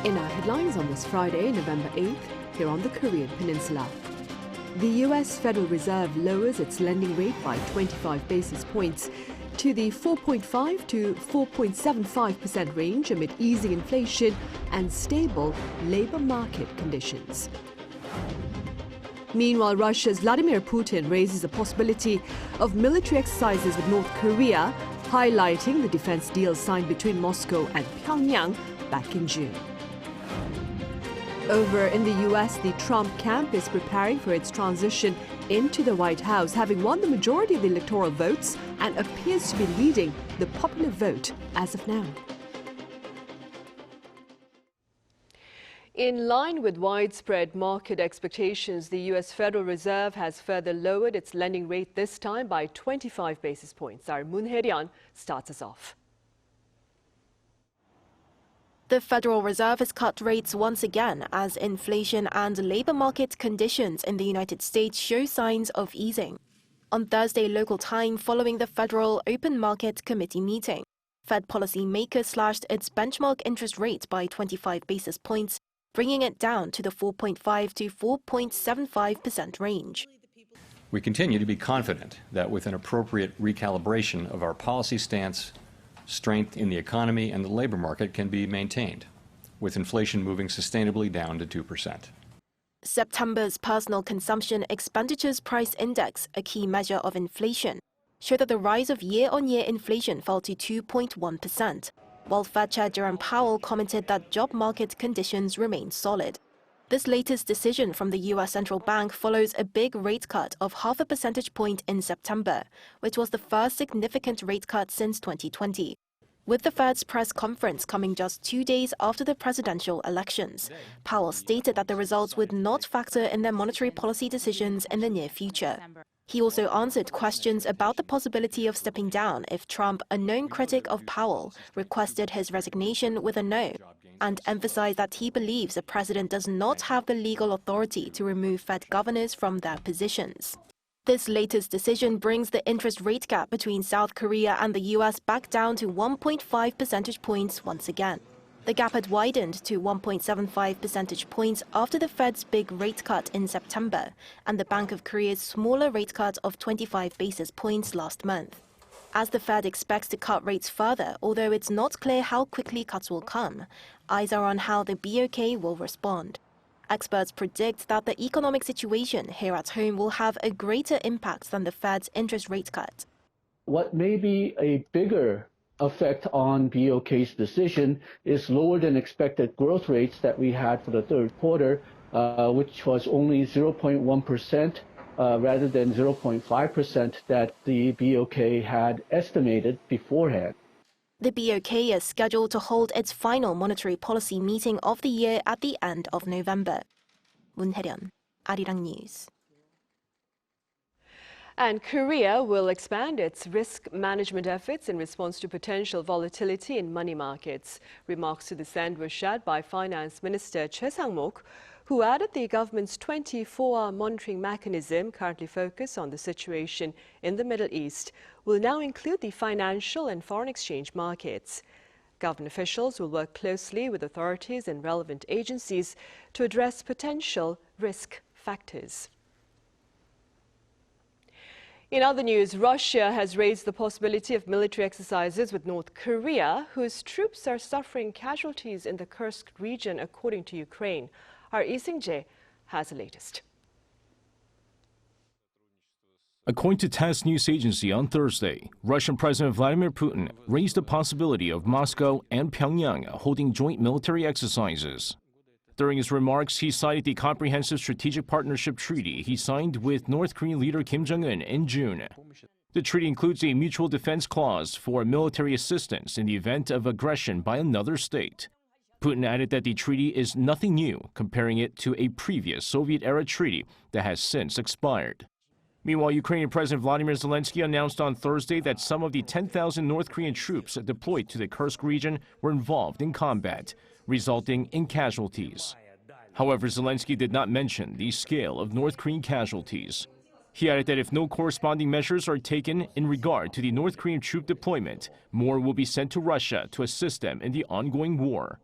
In our headlines on this Friday, November 8th, here on the Korean Peninsula. The US Federal Reserve lowers its lending rate by 25 basis points to the 4.5 to 4.75% range amid easing inflation and stable labor market conditions. Meanwhile, Russia's Vladimir Putin raises the possibility of military exercises with North Korea, highlighting the defense deal signed between Moscow and Pyongyang back in June. Over in the US, the Trump camp is preparing for its transition into the White House, having won the majority of the electoral votes and appears to be leading the popular vote as of now. In line with widespread market expectations, the US Federal Reserve has further lowered its lending rate, this time by 25 basis points. Our Moon Hye-ryun starts us off. The Federal Reserve has cut rates once again as inflation and labor market conditions in the United States show signs of easing. On Thursday local time, following the Federal Open Market Committee meeting, Fed policymakers slashed its benchmark interest rate by 25 basis points, bringing it down to the 4.5 to 4.75% range. We continue to be confident that with an appropriate recalibration of our policy stance, strength in the economy and the labor market can be maintained, with inflation moving sustainably down to 2%. September's personal consumption expenditures price index, a key measure of inflation, showed that the rise of year-on-year inflation fell to 2.1%, while Fed Chair Jerome Powell commented that job market conditions remain solid. This latest decision from the U.S. Central Bank follows a big rate cut of half a percentage point in September, which was the first significant rate cut since 2020. With the Fed's press conference coming just 2 days after the presidential elections, Powell stated that the results would not factor in their monetary policy decisions in the near future. He also answered questions about the possibility of stepping down if Trump, a known critic of Powell, requested his resignation with a no, and emphasized that he believes the president does not have the legal authority to remove Fed governors from their positions. This latest decision brings the interest rate gap between South Korea and the U.S. back down to 1.5 percentage points once again. The gap had widened to 1.75 percentage points after the Fed's big rate cut in September and the Bank of Korea's smaller rate cut of 25 basis points last month. As the Fed expects to cut rates further, although it's not clear how quickly cuts will come, eyes are on how the BOK will respond. Experts predict that the economic situation here at home will have a greater impact than the Fed's interest rate cut. What may be a bigger effect on BOK's decision is lower than expected growth rates that we had for the third quarter, which was only 0.1%. Rather than 0.5% that the BOK had estimated beforehand. The BOK is scheduled to hold its final monetary policy meeting of the year at the end of November. Moon Hye-ryun, Arirang News. And Korea will expand its risk management efforts in response to potential volatility in money markets. Remarks to this end were shared by Finance Minister Choi Sang-mok, who added the government's 24-hour monitoring mechanism, currently focused on the situation in the Middle East, will now include the financial and foreign exchange markets. Government officials will work closely with authorities and relevant agencies to address potential risk factors. In other news, Russia has raised the possibility of military exercises with North Korea, whose troops are suffering casualties in the Kursk region, according to Ukraine. Our Lee Seung-jae has the latest. According to TASS news agency on Thursday, Russian President Vladimir Putin raised the possibility of Moscow and Pyongyang holding joint military exercises. During his remarks, he cited the Comprehensive Strategic Partnership Treaty he signed with North Korean leader Kim Jong-un in June. The treaty includes a mutual defense clause for military assistance in the event of aggression by another state. Putin added that the treaty is nothing new, comparing it to a previous Soviet-era treaty that has since expired. Meanwhile, Ukrainian President Vladimir Zelensky announced on Thursday that some of the 10,000 North Korean troops deployed to the Kursk region were involved in combat, resulting in casualties. However, Zelensky did not mention the scale of North Korean casualties. He added that if no corresponding measures are taken in regard to the North Korean troop deployment, more will be sent to Russia to assist them in the ongoing war.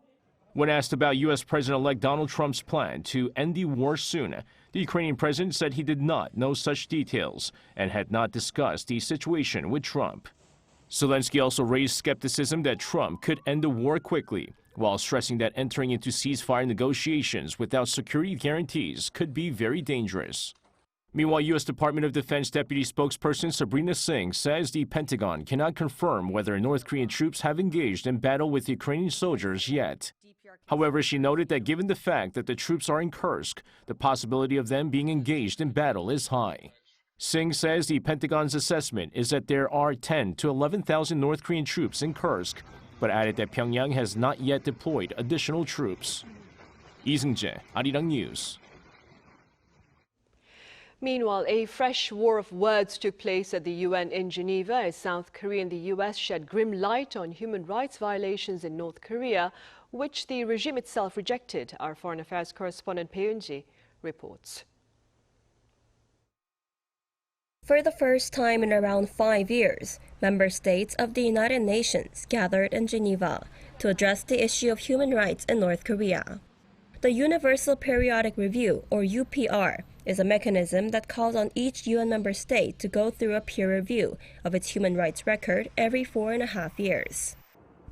When asked about U.S. President-elect Donald Trump's plan to end the war soon, the Ukrainian president said he did not know such details and had not discussed the situation with Trump. Zelensky also raised skepticism that Trump could end the war quickly, while stressing that entering into ceasefire negotiations without security guarantees could be very dangerous. Meanwhile, U.S. Department of Defense Deputy Spokesperson Sabrina Singh says the Pentagon cannot confirm whether North Korean troops have engaged in battle with Ukrainian soldiers yet. However, she noted that given the fact that the troops are in Kursk, the possibility of them being engaged in battle is high. Singh says the Pentagon's assessment is that there are 10,000 to 11,000 North Korean troops in Kursk, but added that Pyongyang has not yet deployed additional troops. Lee Seung-jae, Arirang News. Meanwhile, a fresh war of words took place at the UN in Geneva as South Korea and the U.S. shed grim light on human rights violations in North Korea, which the regime itself rejected. Our foreign affairs correspondent Yoon reports. For the first time in around 5 years, member states of the United Nations gathered in Geneva to address the issue of human rights in North Korea. The Universal Periodic Review, or UPR, is a mechanism that calls on each UN member state to go through a peer review of its human rights record every 4.5 years.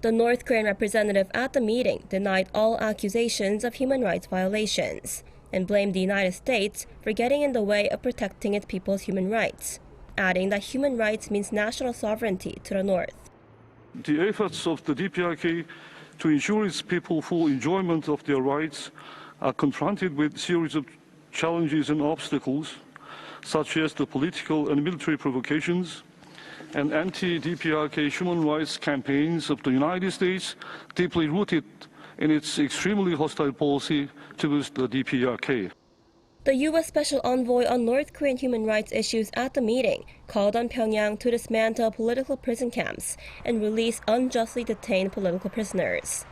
The North Korean representative at the meeting denied all accusations of human rights violations and blamed the United States for getting in the way of protecting its people's human rights, adding that human rights means national sovereignty to the North. The efforts of the DPRK to ensure its people full enjoyment of their rights are confronted with a series of challenges and obstacles, such as the political and military provocations and anti-DPRK human rights campaigns of the United States, deeply rooted in its extremely hostile policy towards the DPRK. The U.S. Special Envoy on North Korean human rights issues at the meeting called on Pyongyang to dismantle political prison camps and release unjustly detained political prisoners.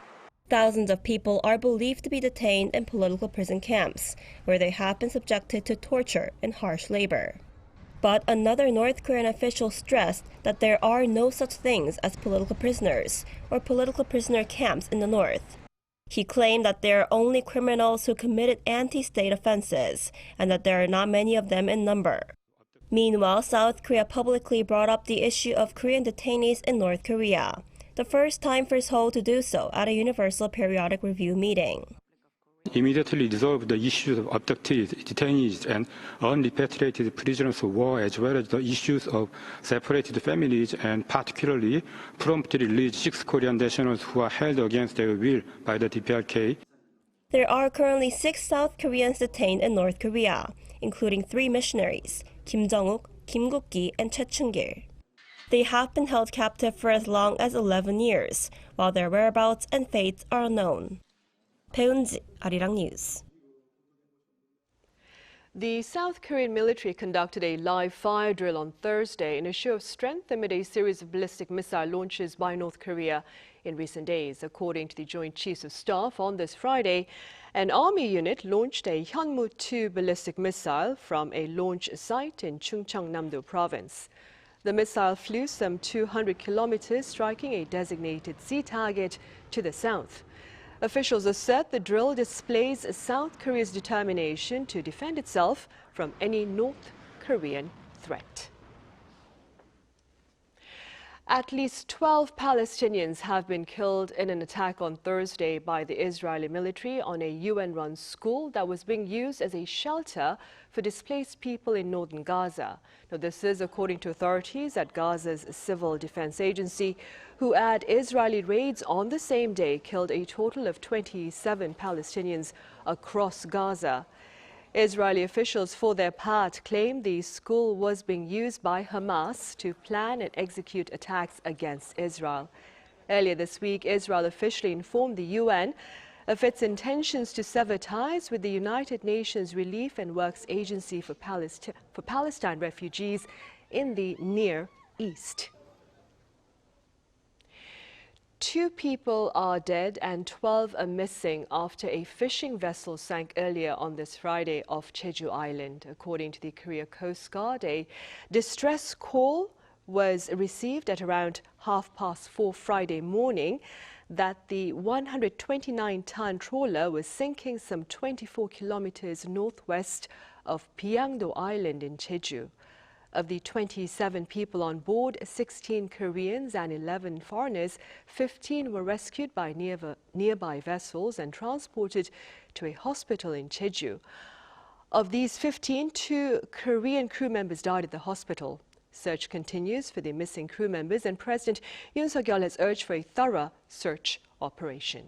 Thousands of people are believed to be detained in political prison camps, where they have been subjected to torture and harsh labor. But another North Korean official stressed that there are no such things as political prisoners or political prisoner camps in the North. He claimed that there are only criminals who committed anti-state offenses and that there are not many of them in number. Meanwhile, South Korea publicly brought up the issue of Korean detainees in North Korea, the first time for Seoul to do so at a Universal Periodic Review meeting. Immediately resolve the issues of abductees, detainees, and unrepatriated prisoners of war, as well as the issues of separated families, and particularly promptly release 6 Korean nationals who are held against their will by the DPRK. There are currently 6 South Koreans detained in North Korea, including 3 missionaries, Kim Jong-uk, Kim Guk-gi, and Choi Chung-gil. They have been held captive for as long as 11 years, while their whereabouts and fates are unknown. Yoon, Arirang News. The South Korean military conducted a live fire drill on Thursday in a show of strength amid a series of ballistic missile launches by North Korea in recent days. According to the Joint Chiefs of Staff, on this Friday, an army unit launched a Hyunmoo-II ballistic missile from a launch site in Chungcheongnam-do province. The missile flew some 200 kilometers, striking a designated sea target to the south. Officials have said the drill displays South Korea's determination to defend itself from any North Korean threat. At least 12 Palestinians have been killed in an attack on Thursday by the Israeli military on a UN-run school that was being used as a shelter for displaced people in northern Gaza. Now, this is according to authorities at Gaza's Civil Defense Agency, who add Israeli raids on the same day killed a total of 27 Palestinians across Gaza. Israeli officials, for their part, claim the school was being used by Hamas to plan and execute attacks against Israel. Earlier this week, Israel officially informed the UN of its intentions to sever ties with the United Nations Relief and Works Agency for Palestine refugees in the Near East. 2 people are dead and 12 are missing after a fishing vessel sank earlier on this Friday off Jeju Island. According to the Korea Coast Guard, a distress call was received at around 4:30 Friday morning that the 129-ton trawler was sinking some 24 kilometers northwest of Jeju Island in Jeju. Of the 27 people on board, 16 Koreans and 11 foreigners, 15 were rescued by nearby vessels and transported to a hospital in Jeju. Of these 15, 2 Korean crew members died at the hospital. Search continues for the missing crew members, and President Yoon has urged for a thorough search operation.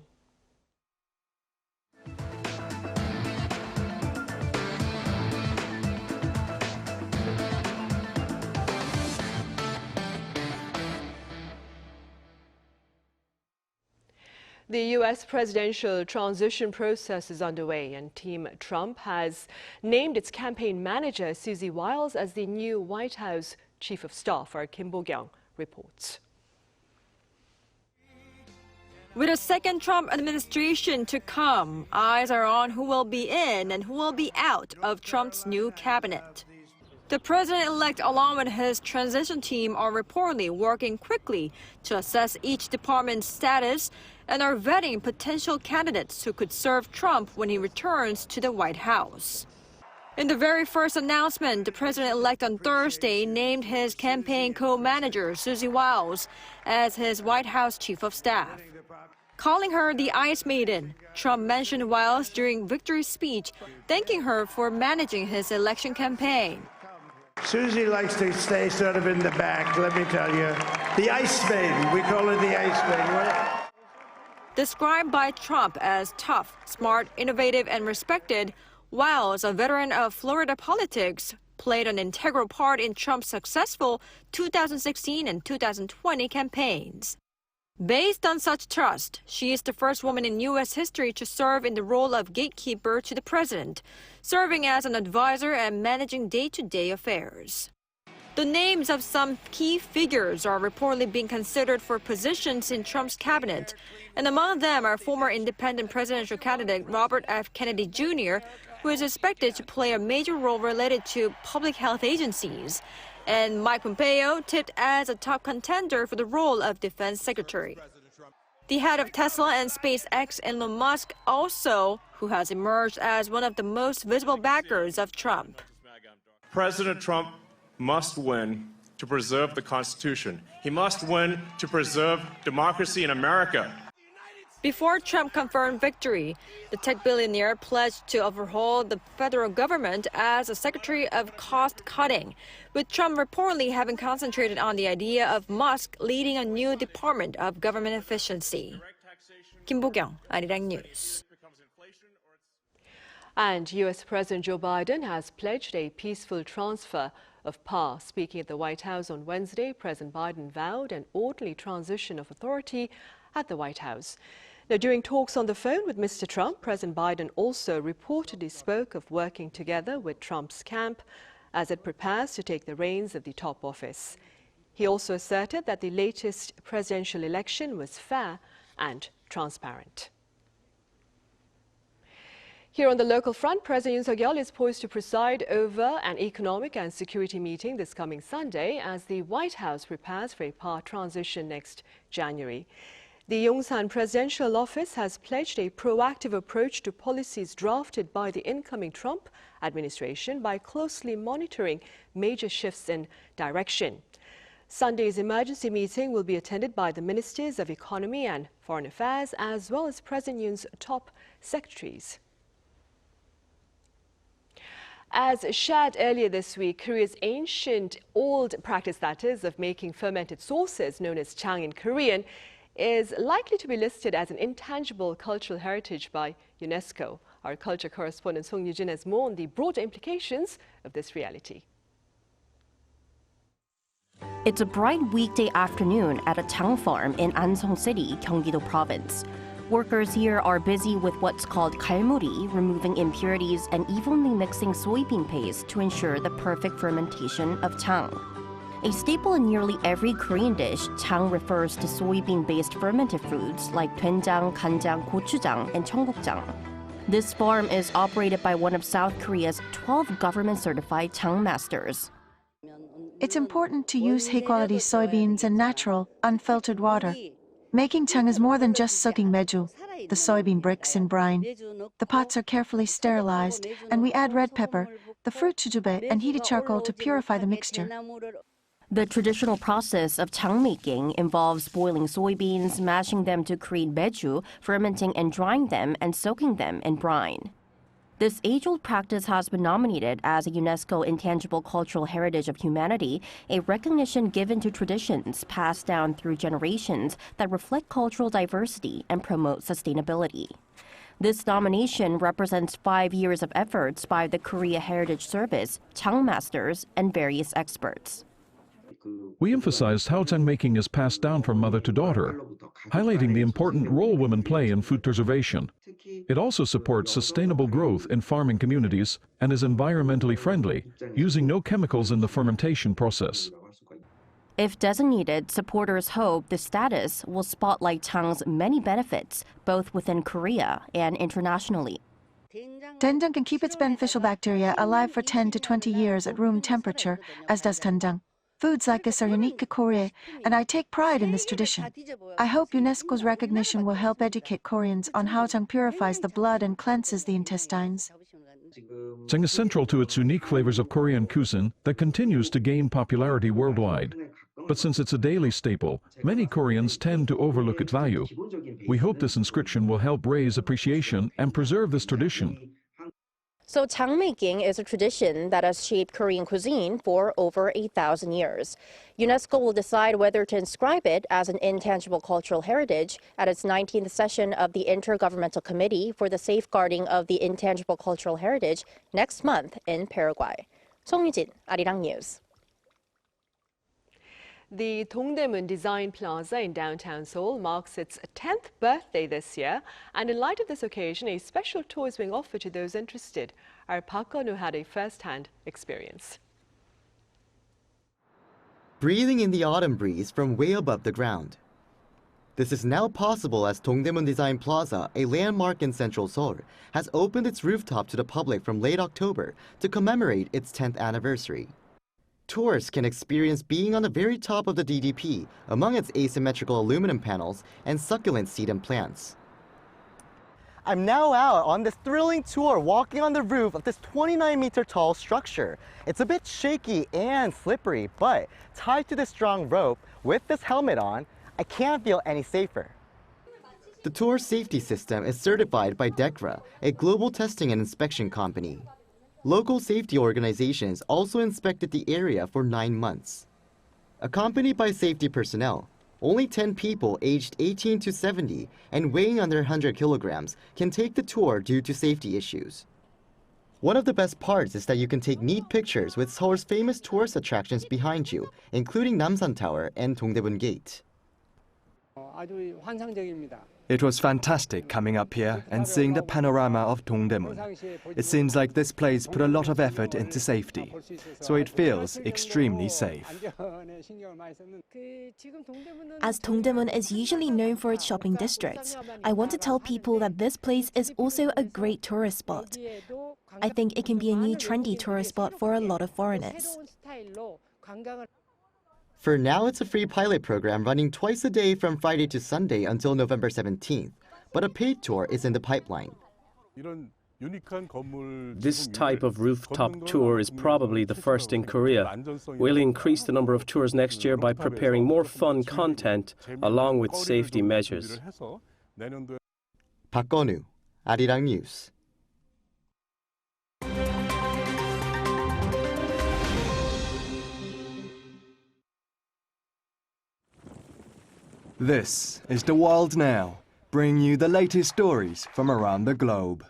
The U.S. presidential transition process is underway, and Team Trump has named its campaign manager, Susie Wiles, as the new White House Chief of Staff. Our Kim Bo-kyung reports. With a second Trump administration to come, eyes are on who will be in and who will be out of Trump's new cabinet. The president-elect, along with his transition team, are reportedly working quickly to assess each department's status and are vetting potential candidates who could serve Trump when he returns to the White House. In the very first announcement, the president-elect on Thursday named his campaign co-manager, Susie Wiles, as his White House Chief of Staff. Calling her the Ice Maiden, Trump mentioned Wiles during victory speech, thanking her for managing his election campaign. Susie likes to stay sort of in the back, let me tell you. The Ice Maiden, we call her the Ice Maiden. Described by Trump as tough, smart, innovative, and respected, Wiles, a veteran of Florida politics, played an integral part in Trump's successful 2016 and 2020 campaigns. Based on such trust, she is the first woman in U.S. history to serve in the role of gatekeeper to the president, serving as an advisor and managing day-to-day affairs. The names of some key figures are reportedly being considered for positions in Trump's cabinet, and among them are former independent presidential candidate Robert F. Kennedy Jr., who is expected to play a major role related to public health agencies, and Mike Pompeo, tipped as a top contender for the role of defense secretary. The head of Tesla and SpaceX, Elon Musk, also, who has emerged as one of the most visible backers of Trump. President Trump must win to preserve the Constitution. He must win to preserve democracy in America. Before Trump confirmed victory, the tech billionaire pledged to overhaul the federal government as a secretary of cost-cutting, with Trump reportedly having concentrated on the idea of Musk leading a new department of government efficiency. Kim Bo-kyung, Arirang News. And U.S. President Joe Biden has pledged a peaceful transfer of power. Speaking at the White House on Wednesday, President Biden vowed an orderly transition of authority at the White House. Now, during talks on the phone with Mr. Trump, President Biden also reportedly spoke of working together with Trump's camp as it prepares to take the reins of the top office. He also asserted that the latest presidential election was fair and transparent. Here on the local front, President Yoon is poised to preside over an economic and security meeting this coming Sunday as the White House prepares for a power transition next January. The Yongsan presidential office has pledged a proactive approach to policies drafted by the incoming Trump administration by closely monitoring major shifts in direction. Sunday's emergency meeting will be attended by the Ministers of Economy and Foreign Affairs, as well as President Yoon's top secretaries. As shared earlier this week, Korea's ancient old practice, that is, of making fermented sauces known as jang in Korean, is likely to be listed as an intangible cultural heritage by UNESCO. Our culture correspondent Song Yujin has more on the broader implications of this reality. It's a bright weekday afternoon at a jang farm in Anseong City, Gyeonggi-do Province. Workers here are busy with what's called galmuri, removing impurities and evenly mixing soybean paste to ensure the perfect fermentation of jang. A staple in nearly every Korean dish, jang refers to soybean-based fermented foods like doenjang, ganjang, gochujang, and cheonggukjang. This farm is operated by one of South Korea's 12 government-certified jang masters. It's important to use high-quality soybeans and natural, unfiltered water. Making jang is more than just soaking meju, the soybean bricks in brine. The pots are carefully sterilized, and we add red pepper, the fruit jujube, and heated charcoal to purify the mixture. The traditional process of jang-making involves boiling soybeans, mashing them to create meju, fermenting and drying them, and soaking them in brine. This age-old practice has been nominated as a UNESCO Intangible Cultural Heritage of Humanity, a recognition given to traditions passed down through generations that reflect cultural diversity and promote sustainability. This nomination represents 5 years of efforts by the Korea Heritage Service, jang masters, and various experts. We emphasized how jang-making is passed down from mother to daughter, highlighting the important role women play in food preservation. It also supports sustainable growth in farming communities and is environmentally friendly, using no chemicals in the fermentation process. If designated, supporters hope the status will spotlight jang's many benefits, both within Korea and internationally. Doenjang can keep its beneficial bacteria alive for 10 to 20 years at room temperature, as does doenjang. Foods like this are unique to Korea, and I take pride in this tradition. I hope UNESCO's recognition will help educate Koreans on how jang purifies the blood and cleanses the intestines. Jang is central to its unique flavors of Korean cuisine that continues to gain popularity worldwide. But since it's a daily staple, many Koreans tend to overlook its value. We hope this inscription will help raise appreciation and preserve this tradition. So jang-making is a tradition that has shaped Korean cuisine for over 8,000 years. UNESCO will decide whether to inscribe it as an intangible cultural heritage at its 19th session of the Intergovernmental Committee for the Safeguarding of the Intangible Cultural Heritage next month in Paraguay. 송유진, Arirang News. The Dongdaemun Design Plaza in downtown Seoul marks its 10th birthday this year, and in light of this occasion, a special tour is being offered to those interested. Our Park Gun-woo had a first-hand experience. Breathing in the autumn breeze from way above the ground. This is now possible as Dongdaemun Design Plaza, a landmark in central Seoul, has opened its rooftop to the public from late October to commemorate its 10th anniversary. Tourists can experience being on the very top of the DDP among its asymmetrical aluminum panels and succulent sedum plants. I'm now out on this thrilling tour walking on the roof of this 29-meter tall structure. It's a bit shaky and slippery, but tied to this strong rope with this helmet on, I can't feel any safer. The tour safety system is certified by DECRA, a global testing and inspection company. Local safety organizations also inspected the area for 9 months. Accompanied by safety personnel, only 10 people aged 18 to 70 and weighing under 100 kilograms can take the tour due to safety issues. One of the best parts is that you can take neat pictures with Seoul's famous tourist attractions behind you, including Namsan Tower and Dongdaemun Gate. It was fantastic coming up here and seeing the panorama of Dongdaemun. It seems like this place put a lot of effort into safety, so it feels extremely safe. As Dongdaemun is usually known for its shopping districts, I want to tell people that this place is also a great tourist spot. I think it can be a new trendy tourist spot for a lot of foreigners. For now, it's a free pilot program running twice a day from Friday to Sunday until November 17th, but a paid tour is in the pipeline. This type of rooftop tour is probably the first in Korea. We'll increase the number of tours next year by preparing more fun content along with safety measures. Park Gun-woo, Arirang News. This is The World Now, bringing you the latest stories from around the globe.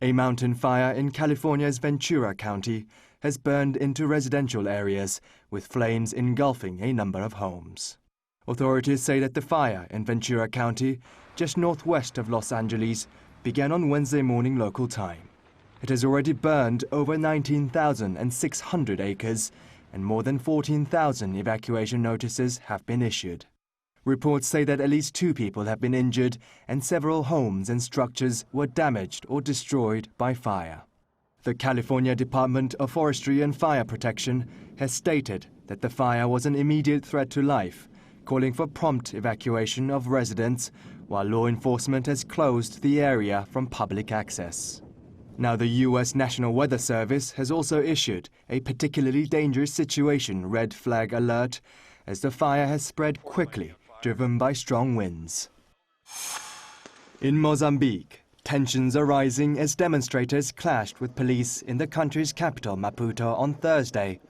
A mountain fire in California's Ventura County has burned into residential areas, with flames engulfing a number of homes. Authorities say that the fire in Ventura County, just northwest of Los Angeles, began on Wednesday morning local time. It has already burned over 19,600 acres, and more than 14,000 evacuation notices have been issued. Reports say that at least 2 people have been injured and several homes and structures were damaged or destroyed by fire. The California Department of Forestry and Fire Protection has stated that the fire was an immediate threat to life, calling for prompt evacuation of residents, while law enforcement has closed the area from public access. Now, the U.S. National Weather Service has also issued a particularly dangerous situation red flag alert as the fire has spread quickly, driven by strong winds. In Mozambique, tensions are rising as demonstrators clashed with police in the country's capital, Maputo, on Thursday,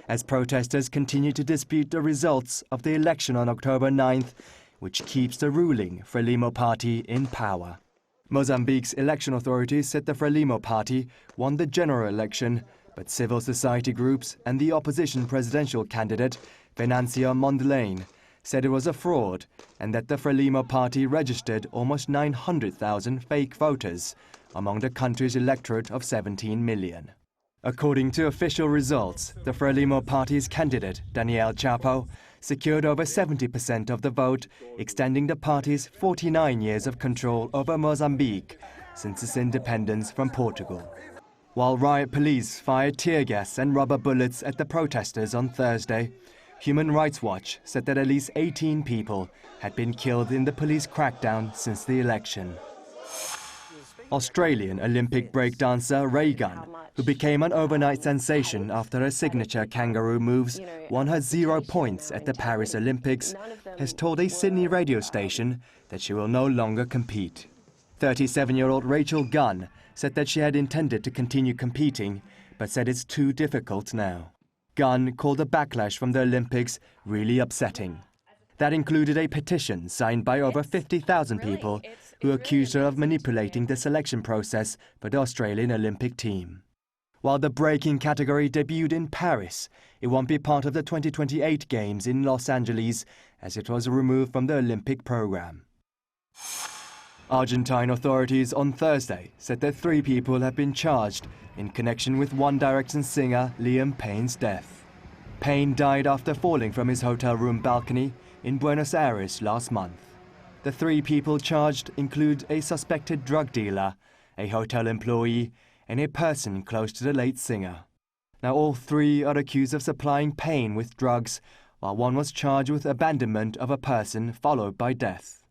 as protesters continue to dispute the results of the election on October 9th, which keeps the ruling Frelimo party in power. Mozambique's election authorities said the Frelimo party won the general election, but civil society groups and the opposition presidential candidate, Venancio Mondlane, said it was a fraud and that the Frelimo party registered almost 900,000 fake voters among the country's electorate of 17 million. According to official results, the Frelimo party's candidate, Daniel Chapo, secured over 70% of the vote, extending the party's 49 years of control over Mozambique since its independence from Portugal. While riot police fired tear gas and rubber bullets at the protesters on Thursday, Human Rights Watch said that at least 18 people had been killed in the police crackdown since the election. Australian Olympic breakdancer Ray Gunn, who became an overnight sensation after her signature kangaroo moves won her 0 points at the Paris Olympics, has told a Sydney radio station that she will no longer compete. 37-year-old Rachel Gunn said that she had intended to continue competing, but said it's too difficult now. Gunn called the backlash from the Olympics really upsetting. That included a petition signed by over 50,000 people who accused her of manipulating the selection process for the Australian Olympic team. While the breaking category debuted in Paris, it won't be part of the 2028 Games in Los Angeles, as it was removed from the Olympic program. Argentine authorities on Thursday said that 3 people have been charged in connection with One Direction singer Liam Payne's death. Payne died after falling from his hotel room balcony in Buenos Aires last month. The 3 people charged include a suspected drug dealer, a hotel employee, and a person close to the late singer. Now, all 3 are accused of supplying Payne with drugs, while one was charged with abandonment of a person followed by death.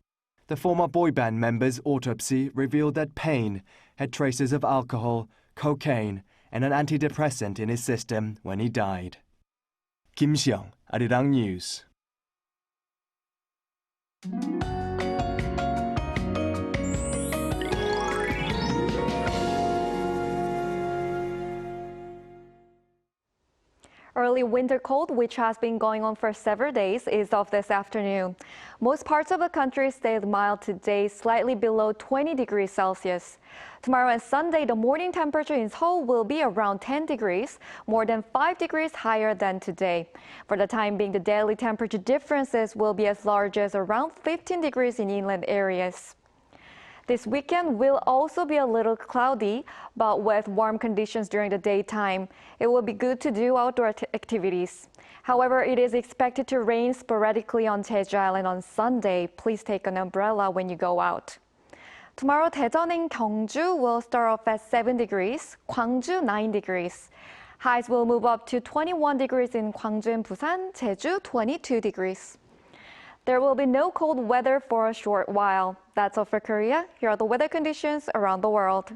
The former boy band member's autopsy revealed that Payne had traces of alcohol, cocaine, and an antidepressant in his system when he died. Kim Seong, Arirang News. Early winter cold, which has been going on for several days, is off this afternoon. Most parts of the country stayed mild today, slightly below 20 degrees Celsius. Tomorrow and Sunday, the morning temperature in Seoul will be around 10 degrees, more than 5 degrees higher than today. For the time being, the daily temperature differences will be as large as around 15 degrees in inland areas. This weekend will also be a little cloudy, but with warm conditions during the daytime. It will be good to do outdoor activities. However, it is expected to rain sporadically on Jeju Island on Sunday. Please take an umbrella when you go out. Tomorrow, Daejeon and Gyeongju will start off at 7 degrees, Gwangju 9 degrees. Highs will move up to 21 degrees in Gwangju and Busan, Jeju 22 degrees. There will be no cold weather for a short while. That's all for Korea. Here are the weather conditions around the world.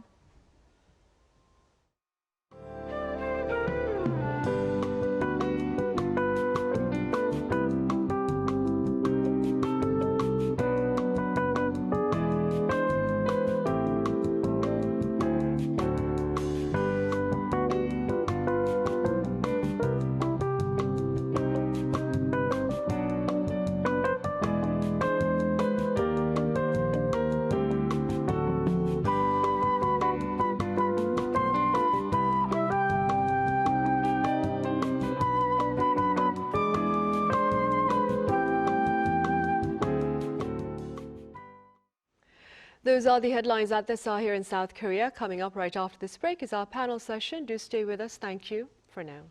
Those are the headlines at this hour here in South Korea. Coming up right after this break is our panel session. Do stay with us. Thank you for now.